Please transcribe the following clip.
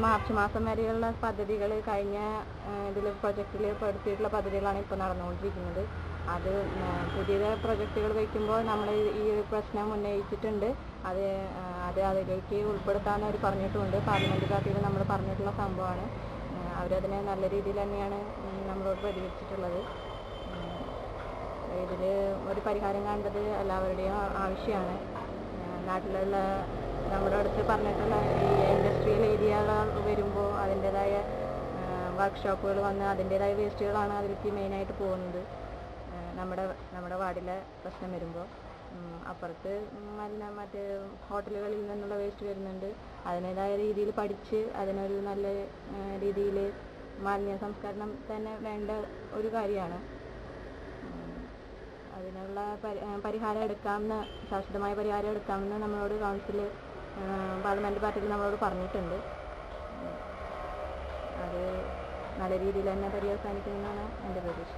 March മാസം വരെയുള്ള പദ്ധതികൾ കഴിഞ്ഞ ഇതിൽ പ്രൊജക്റ്റിൽ പെടുത്തിയിട്ടുള്ള പദ്ധതികളാണ് ഇപ്പോൾ നടന്നുകൊണ്ടിരിക്കുന്നത്. അത് പുതിയ പ്രൊജക്റ്റുകൾ വയ്ക്കുമ്പോൾ നമ്മൾ ഈ ഒരു പ്രശ്നം ഉന്നയിച്ചിട്ടുണ്ട്. അതിലേക്ക് ഉൾപ്പെടുത്താമെന്ന് അവർ പറഞ്ഞിട്ടുമുണ്ട്. പാർലമെൻറ്റ് പാർട്ടിയിൽ നമ്മൾ പറഞ്ഞിട്ടുള്ള സംഭവമാണ്. അവരതിനെ നല്ല രീതിയിൽ തന്നെയാണ് നമ്മളോട് പ്രതികരിച്ചിട്ടുള്ളത്. ഇതിൽ ഒരു പരിഹാരം കണ്ടത് എല്ലാവരുടെയും ആവശ്യമാണ്. നാട്ടിലുള്ള നമ്മുടെ അടുത്ത് പറഞ്ഞിട്ടുള്ള ഈ ഇൻഡസ്ട്രിയൽ ഏരിയകൾ വരുമ്പോൾ അതിൻ്റേതായ വർക്ക്ഷോപ്പുകൾ വന്ന് അതിൻ്റേതായ വേസ്റ്റുകളാണ് അതിലേക്ക് മെയിനായിട്ട് പോകുന്നത്. നമ്മുടെ വാർഡിലെ പ്രശ്നം വരുമ്പോൾ അപ്പുറത്ത് മറ്റ് ഹോട്ടലുകളിൽ നിന്നുള്ള വേസ്റ്റ് വരുന്നുണ്ട്. അതിൻ്റേതായ രീതിയിൽ പഠിച്ച് അതിനൊരു നല്ല രീതിയിൽ മാലിന്യ സംസ്കരണം തന്നെ വേണ്ട ഒരു കാര്യമാണ്. അതിനുള്ള പരിഹാരം എടുക്കാമെന്ന്, ശാശ്വതമായ പരിഹാരം എടുക്കാമെന്ന് നമ്മളോട് കൗൺസിൽ പാർലമെൻറ്റ് പാർട്ടിയിൽ നമ്മളോട് പറഞ്ഞിട്ടുണ്ട്. അത് നല്ല രീതിയിൽ തന്നെ പര്യവസാനിക്കുമെന്നാണ് എൻ്റെ പ്രതീക്ഷ.